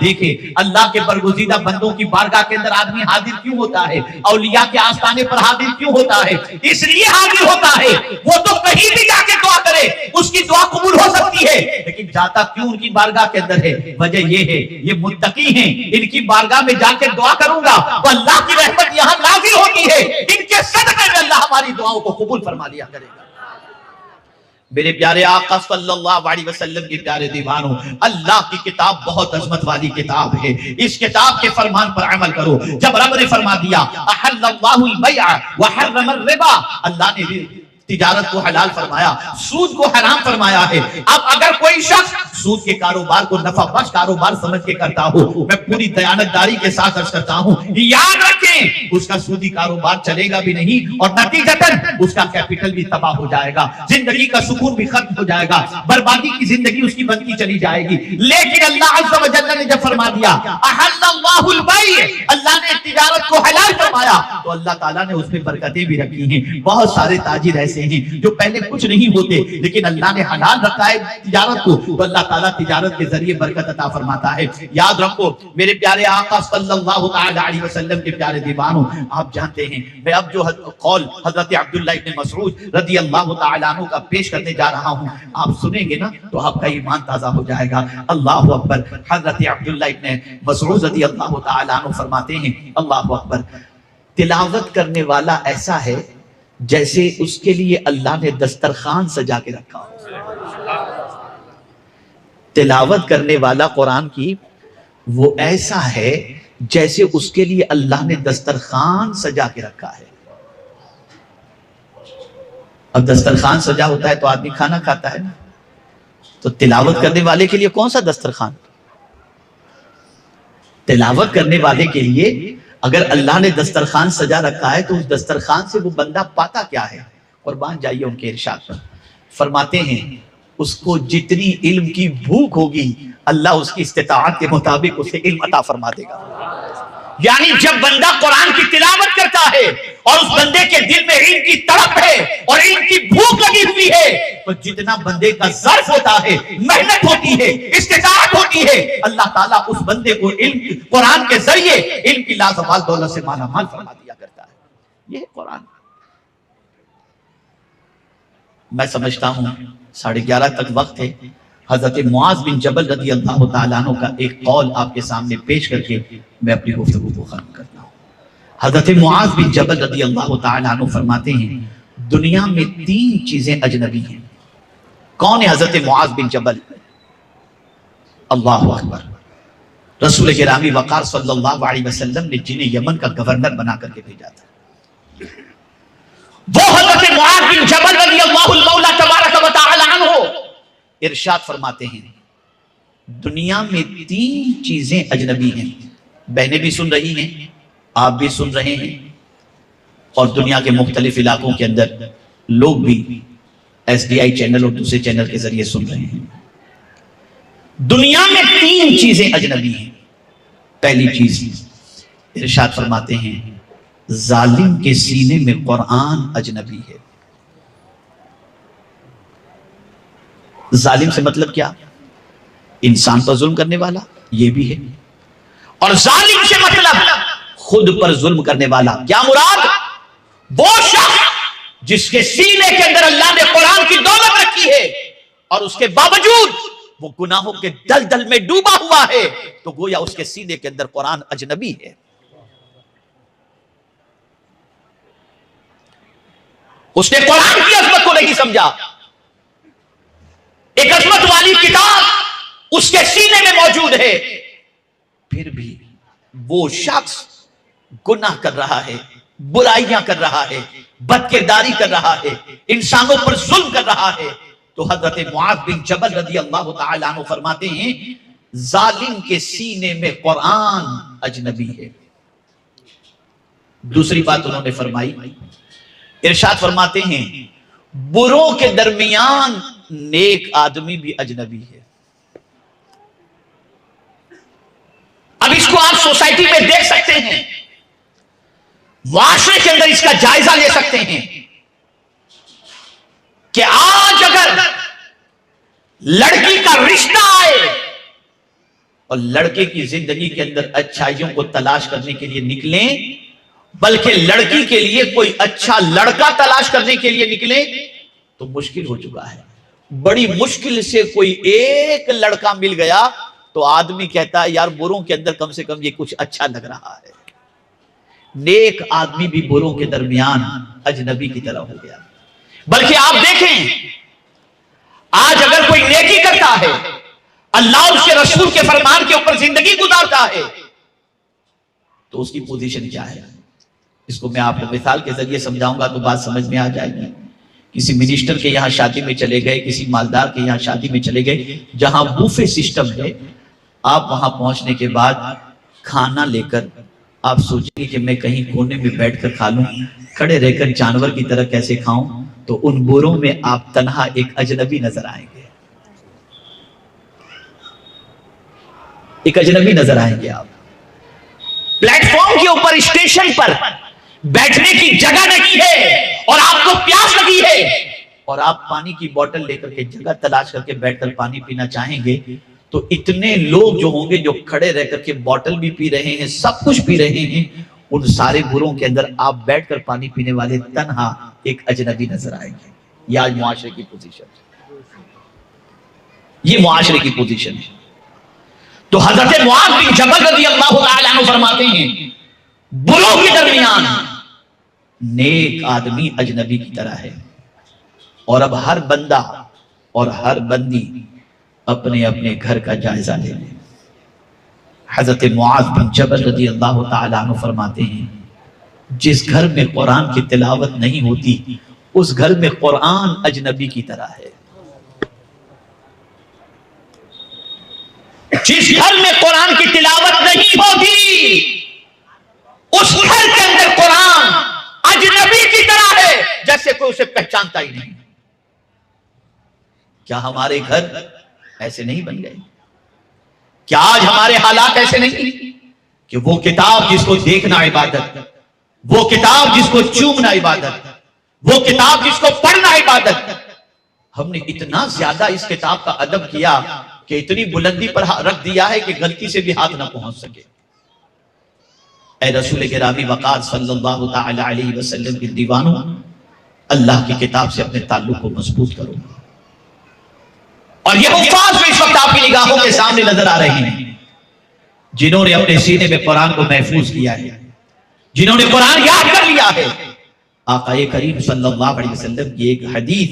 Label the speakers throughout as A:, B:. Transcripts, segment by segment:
A: دیکھیں اللہ کے برگزیدہ بندوں کی بارگاہ کے اندر آدمی حاضر کیوں ہوتا ہے؟ اولیاء کے آستانے پر حاضر کیوں ہوتا ہے؟ اس لیے حاضر ہوتا ہے وہ تو کہیں بھی جا کے دعا کرے اس کی دعا قبول ہو سکتی ہے، لیکن جاتا کیوں ان کی بارگاہ کے اندر ہے؟ وجہ یہ ہے یہ متقی ہیں، ان کی بارگاہ میں جا کے دعا کروں گا تو اللہ کی رحمت یہاں نازل ہوتی ہے، ان کے صدقے میں اللہ ہماری دعاؤں کو قبول فرما لیا کرے گا۔ میرے پیارے آقا صلی اللہ علیہ وسلم کے پیارے دیوانوں، اللہ کی کتاب بہت عظمت والی کتاب ہے، اس کتاب کے فرمان پر عمل کرو۔ جب رب نے فرما دیا احل اللہ البیع وحرم الربا، اللہ نے تجارت کو حلال فرمایا، سود کو حرام فرمایا ہے۔ اب اگر کوئی شخص سود کے کاروبار کو نفع بخش کاروبار سمجھ کے کرتا ہو، میں پوری دیانتداری کے ساتھ عرض کرتا ہوں، یاد رکھیں اس کا سودی کاروبار چلے گا بھی نہیں اور نتیجتاً اس کا کیپٹل بھی تباہ ہو جائے گا، زندگی کا سکون بھی ختم ہو جائے گا، بربادی کی زندگی اس کی بنتی چلی جائے گی۔ لیکن اللہ عز و جل نے جب فرما دیا احل اللہ البیع، اللہ نے تجارت کو حلال فرمایا تو اللہ تعالیٰ نے اس میں برکتیں بھی رکھی ہیں۔ بہت سارے تاجر ایسے ہیں جو پہلے کچھ نہیں ہوتے لیکن اللہ نے حلال رکھا ہے تجارت کو تو اللہ تعالیٰ تجارت کے ذریعے برکت عطا فرماتا ہے۔ یاد رکھو میرے پیارے آقا صلی اللہ علیہ وسلم کے پیارے دیوانوں، آپ جانتے ہیں میں اب جو قول حضرت عبداللہ ابن مسعود رضی اللہ تعالیٰ عنہ کا پیش کرنے جا رہا ہوں، آپ سنیں گے نا تو آپ کا ایمان تازہ ہو جائے گا۔ اللہ اکبر۔ حضرت عبداللہ ابن مسعود رضی اللہ تعالیٰ عنہ فرماتے ہیں، اللہ اکبر، تلاوت کرنے والا ایسا ہے جیسے اس کے لیے اللہ نے دسترخوان سجا کے رکھا ہو۔ تلاوت کرنے والا قرآن کی وہ ایسا ہے جیسے اس کے لیے اللہ نے دسترخوان سجا کے رکھا ہے۔ اب دسترخوان سجا ہوتا ہے تو آدمی کھانا کھاتا ہے نا، تو تلاوت کرنے والے کے لیے کون سا دسترخوان؟ تلاوت کرنے والے کے لیے اگر اللہ نے دسترخوان سجا رکھا ہے تو اس دسترخوان سے وہ بندہ پاتا کیا ہے؟ قربان جائیے ان کے ارشاد پر، فرماتے ہیں اس کو جتنی علم کی بھوک ہوگی اللہ اس کی استطاعت کے مطابق اسے علم عطا فرما دے گا۔ یعنی جب بندہ قرآن کی تلاوت کرتا ہے اور اس بندے کے دل میں علم کی تڑپ ہے اور علم کی بھوک لگی ہوئی ہے تو جتنا بندے کا ظرف ہوتا ہے، محنت ہوتی ہے، استطاعت ہوتی ہے، اللہ تعالیٰ اس بندے کو علم قرآن کے ذریعے علم کی لازوال دولت سے مالا مال فرما دیا کرتا ہے۔ یہ ہے قرآن۔ میں سمجھتا ہوں 11:30 تک وقت ہے، حضرت معاذ بن جبل رضی اللہ تعالیٰ عنہ کا ایک قول آپ کے سامنے پیش کر کے میں اپنی گفتگو کو ختم کرتا ہوں۔ حضرت معاذ بن جبل رضی اللہ تعالیٰ عنہ فرماتے ہیں دنیا میں 3 چیزیں اجنبی ہیں۔ کون ہے حضرت معاذ بن جبل؟ اللہ اکبر، رسول گرامی وقار صلی اللہ علیہ وسلم نے جنہیں یمن کا گورنر بنا کر کے بھیجا تھا، وہ حضرت معاذ بن جبل رضی اللہ المولا تبارک و تعالی عنہ ارشاد فرماتے ہیں دنیا میں 3 چیزیں اجنبی ہیں۔ بہنیں بھی سن رہی ہیں، آپ بھی سن رہے ہیں، اور دنیا کے مختلف علاقوں کے اندر لوگ بھی SDI چینل اور دوسرے چینل کے ذریعے سن رہے ہیں۔ دنیا میں 3 چیزیں اجنبی ہیں۔ پہلی چیز ارشاد فرماتے ہیں ظالم کے سینے میں قرآن اجنبی ہے۔ ظالم سے مطلب کیا؟ انسان پر ظلم کرنے والا، یہ بھی ہے، اور ظالم سے مطلب خود پر ظلم کرنے والا۔ کیا مراد؟ وہ شخص جس کے سینے کے اندر اللہ نے قرآن کی دولت رکھی ہے اور اس کے باوجود وہ گناہوں کے دلدل میں ڈوبا ہوا ہے، تو گویا اس کے سینے کے اندر قرآن اجنبی ہے۔ اس نے قرآن کی عظمت کو نہیں سمجھا۔ ایک عظمت والی کتاب اس کے سینے میں موجود ہے، پھر بھی وہ شخص گناہ کر رہا ہے، برائیاں کر رہا ہے، بدکرداری کر رہا ہے، انسانوں پر ظلم کر رہا ہے۔ تو حضرت معاذ بن جبل رضی اللہ تعالیٰ عنہ فرماتے ہیں ظالم کے سینے میں قرآن اجنبی ہے۔ دوسری بات انہوں نے فرمائی، ارشاد فرماتے ہیں بروں کے درمیان نیک آدمی بھی اجنبی ہے۔ اب اس کو آپ سوسائٹی میں دیکھ سکتے ہیں، معاشرے کے اندر اس کا جائزہ لے سکتے ہیں کہ آج اگر لڑکی کا رشتہ آئے اور لڑکے کی زندگی کے اندر اچھائیوں کو تلاش کرنے کے لیے نکلیں، بلکہ لڑکی کے لیے کوئی اچھا لڑکا تلاش کرنے کے لیے نکلیں تو مشکل ہو چکا ہے۔ بڑی مشکل سے کوئی ایک لڑکا مل گیا تو آدمی کہتا ہے یار بروں کے اندر کم سے کم یہ کچھ اچھا لگ رہا ہے۔ نیک آدمی بھی بروں کے درمیان اجنبی کی طرح ہو گیا۔ بلکہ آپ دیکھیں آج اگر کوئی نیکی کرتا ہے، اللہ اور اس کے رسول کے فرمان کے اوپر زندگی گزارتا ہے، تو اس کی پوزیشن کیا ہے؟ اس کو میں آپ کو مثال کے ذریعے سمجھاؤں گا تو بات سمجھ میں آ جائے گی۔ کسی منسٹر کے یہاں شادی میں چلے گئے، کسی مالدار کے یہاں شادی میں چلے گئے، جہاں بوفے سسٹم ہے، آپ وہاں پہنچنے کے بعد کھانا لے کر آپ سوچیں کہ میں کہیں کونے میں بیٹھ کر کھا لوں، کھڑے رہ کر جانور کی طرح کیسے کھاؤں، تو ان بوروں میں آپ تنہا ایک اجنبی نظر آئیں گے، ایک اجنبی نظر آئیں گے۔ آپ پلیٹ فارم کے اوپر اسٹیشن پر بیٹھنے کی جگہ نہیں ہے اور آپ کو پیاس لگی ہے اور آپ پانی کی بوتل لے کر کے جگہ تلاش کر کے بیٹھ کر پانی پینا چاہیں گے، تو اتنے لوگ جو ہوں گے جو کھڑے رہ کر کے بوتل بھی پی رہے ہیں، سب کچھ پی رہے ہیں، ان سارے بروں کے اندر آپ بیٹھ کر پانی پینے والے تنہا ایک اجنبی نظر آئیں گے۔ یہ آج معاشرے کی پوزیشن ہے، یہ معاشرے کی پوزیشن ہے۔ تو حضرت معاذ بن جبل رضی اللہ تعالیٰ عنہ فرماتے ہیں بروں کے درمیان نیک آدمی اجنبی کی طرح ہے۔ اور اب ہر بندہ اور ہر بندی اپنے اپنے گھر کا جائزہ لے لیں۔ حضرت معاذ بن جبل رضی اللہ تعالیٰ عنہ فرماتے ہیں جس گھر میں قرآن کی تلاوت نہیں ہوتی اس گھر میں قرآن اجنبی کی طرح ہے۔ جس گھر میں قرآن کی تلاوت نہیں ہوتی اس گھر کے اندر قرآن اجنبی کی طرح ہے، جیسے کوئی اسے پہچانتا ہی نہیں۔ کیا ہمارے گھر ایسے نہیں بن گئے؟ کیا آج ہمارے حالات ایسے نہیں کہ وہ کتاب جس کو دیکھنا عبادت، وہ کتاب جس کو چومنا عبادت، وہ کتاب جس کو پڑھنا عبادت، ہم نے اتنا زیادہ اس کتاب کا ادب کیا کہ اتنی بلندی پر رکھ دیا ہے کہ غلطی سے بھی ہاتھ نہ پہنچ سکے۔ اے رسول گرامی وقار صلی اللہ تعالی علیہ وسلم کے دیوانوں، اللہ کی کتاب سے اپنے تعلق کو مضبوط کرو۔ اور یہ الفاظ جو اس وقت آپ کی نگاہوں کے سامنے نظر آ رہے ہیں، جنہوں نے اپنے سینے میں قرآن کو محفوظ کیا ہے، جنہوں نے قرآن یاد کر لیا ہے، آقا کریم صلی اللہ علیہ وسلم کی ایک حدیث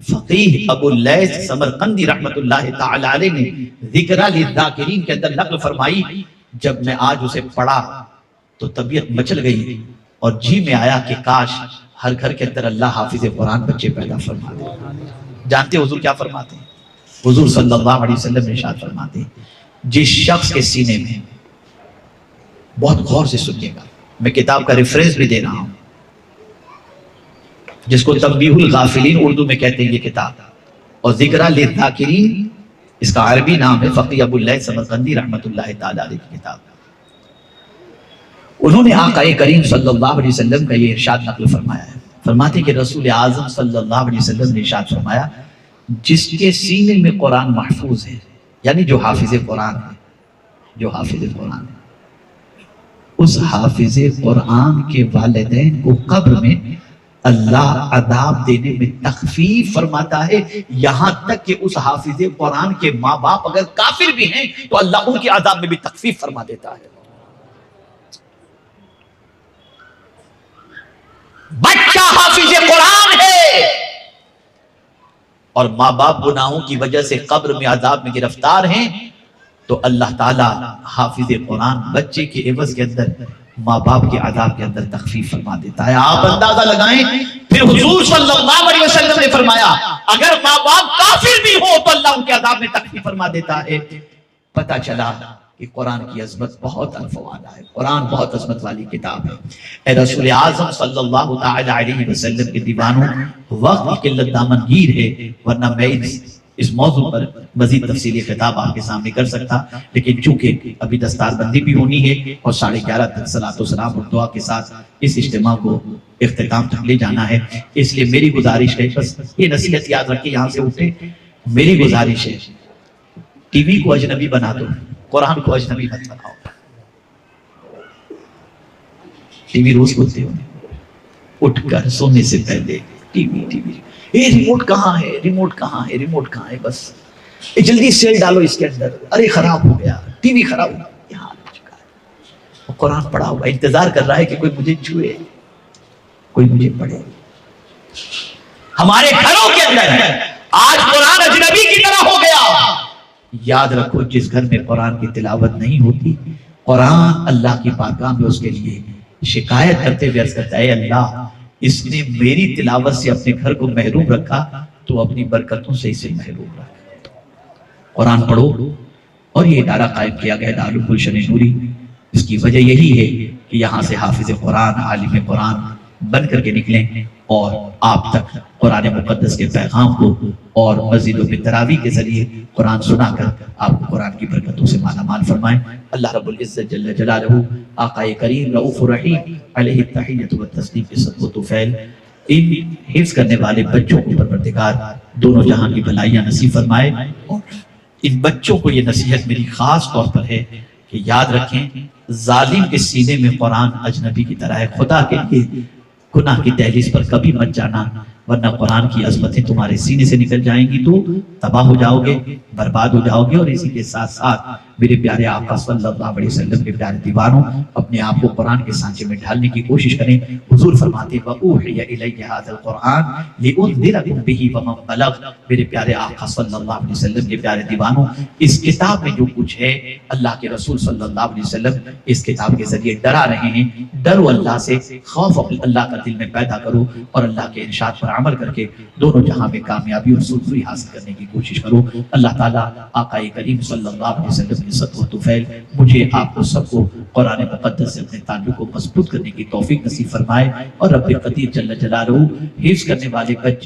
A: فقیہ ابو اللیث سمرقندی رحمت اللہ تعالی علیہ نے ذکرہ للذاکرین کے اندر نقل فرمائی، جب میں آج اسے پڑھا تو طبیعت مچل گئی اور جی میں آیا کہ کاش ہر گھر کے اندر اللہ حافظ قرآن بچے پیدا فرما دے۔ جانتے حضور کیا فرماتے ہیں؟ حضور صلی اللہ علیہ وسلم ارشاد فرماتے ہیں جس شخص کے سینے میں، بہت غور سے سنیے گا، میں کتاب کا ریفرنس بھی دے رہا ہوں، جس کو تنبیہ الغافلین اردو میں کہتے ہیں یہ کتاب، اور ذکرہ للذاکرین اس کا عربی نام ہے، فقیہ ابو اللیث سمرقندی رحمت اللہ تعالی علیہ کی کتاب۔ انہوں نے آقا کریم صلی اللہ علیہ وسلم کا یہ ارشاد نقل فرمایا ہے، فرماتے کہ رسول اعظم صلی اللہ علیہ وسلم نے ارشاد فرمایا جس کے سینے میں قرآن محفوظ ہے، یعنی جو حافظ قرآن ہے، جو حافظ قرآن ہے، اس حافظ قرآن کے والدین کو قبر میں اللہ عذاب دینے میں تخفیف فرماتا ہے، یہاں تک کہ اس حافظ قرآن کے ماں باپ اگر کافر بھی ہیں تو اللہ ان کے عذاب میں بھی تخفیف فرما دیتا ہے۔ بچہ حافظ قرآن ہے اور ماں باپ گناہوں کی وجہ سے قبر میں عذاب میں گرفتار ہیں تو اللہ تعالیٰ حافظ قرآن بچے کے عوض کے اندر ماں باپ کے عذاب کے اندر تخفیف فرما دیتا ہے۔ آپ اندازہ لگائیں، پھر حضور صلی اللہ علیہ وسلم نے فرمایا اگر ماں باپ کافر بھی ہو تو اللہ ان کے عذاب میں تخفیف فرما دیتا ہے۔ پتہ چلا کہ قرآن کی عظمت بہت الفوادہ ہے، قرآن بہت عظمت والی کتاب ہے۔ اے رسول اعظم صلی اللہ تعالی علیہ وسلم کے دیوانوں، وقت کی قلت دامن گیر ہے، ورنہ میں اس موضوع پر مزید تفصیلی خطاب آپ کے سامنے کر سکتا، لیکن چونکہ ابھی دستار بندی بھی ہونی ہے اور 11:30 تک صلاۃ و سلام اور دعا کے ساتھ اس اجتماع کو اختتام تک لے جانا ہے، اس لیے میری گزارش ہے، بس یہ نصیحت یاد رکھیں، یہاں سے اٹھے، میری گزارش ہے ٹی وی کو اجنبی بنا دو، قرآن کو اجنبی مت بناؤ. ٹی وی روز بولتے ہو اٹھ کر سونے سے پہلے ٹی وی اے ریموٹ کہاں ہے، ریموٹ کہاں ہے، ریموٹ کہاں ہے، بس جلدی سیل ڈالو اس کے اندر، ارے خراب ہو گیا، ٹی وی خراب ہو گیا. یہ حال ہو چکا ہے. قرآن پڑھا ہوا انتظار کر رہا ہے کہ کوئی مجھے چھوئے، کوئی مجھے پڑھے. ہمارے گھروں کے اندر آج قرآن اجنبی کی طرح ہو گیا. یاد رکھو جس گھر میں قرآن کی تلاوت نہیں ہوتی، قرآن اللہ کی بارگاہ میں اس کے لیے شکایت کرتے ہوئے عرض کرتا ہے اللہ اس نے میری تلاوت سے اپنے گھر کو محروم رکھا تو اپنی برکتوں سے اسے محروم رکھا. قرآن پڑھو. اور یہ ادارہ قائم کیا گیا دارالعلوم گلشن نوری. اس کی وجہ یہی ہے کہ یہاں سے حافظ قرآن، عالم قرآن بن کر کے نکلیں اور آپ تک قرآن مقدس کے پیغام کو اور مسجدوں میں تراویح کے ذریعے قرآن سنا کر آپ کو قرآن کی برکتوں سے مالا مال فرمائیں. اللہ رب العزت جل جلالہ آقا کریم رؤوف رحیم علیہ التحیۃ والتسلیم کے صدق و طفیل ان حفظ کرنے والے بچوں کو پروردگار دونوں جہاں کی بھلائیاں نصیب فرمائے. اور ان بچوں کو یہ نصیحت میری خاص طور پر ہے کہ یاد رکھیں ظالم کے سینے میں قرآن اجنبی کی طرح ہے. خدا کے لیے گناہ کی دہلیز پر کبھی مت جانا، ورنہ قرآن کی عظمتیں تمہارے سینے سے نکل جائیں گی تو تباہ ہو جاؤ گے، برباد ہو جاؤ گے. اور اسی کے ساتھ ساتھ میرے پیارے آقا صلی اللہ علیہ وسلم کے پیارے دیوانوں اپنے آپ کو قرآن کے سانچے میں ڈھالنے کی کوشش کریں. حضور فرماتے وَأُوحِيَ إِلَيَّ هَذَا الْقُرْآنُ لِأُنذِرَكُم بِهِ وَمَن بَلَغَ. میرے پیارے آقا صلی اللہ علیہ وسلم کے پیارے دیوانوں اس کتاب میں جو کچھ ہے اللہ کے رسول صلی اللہ علیہ وسلم اس کتاب کے ذریعے ڈرا رہے ہیں. ڈرو اللہ سے، خوف اللہ کا دل میں پیدا کرو اور اللہ کے ارشاد پر عمل کر کے دونوں جہاں میں کامیابی اور سرخری حاصل کرنے کی کوشش کرو. اللہ تعالیٰ آقا کریم صلی اللہ علیہ وسلم کے صدق و طفیل مجھے آپ کو سب کو قرآن مقدس سے اپنے تعلق کو مضبوط کرنے کی توفیق نصیب فرمائے. اور رب قدیر جل جلالہ حفظ کرنے والے بچے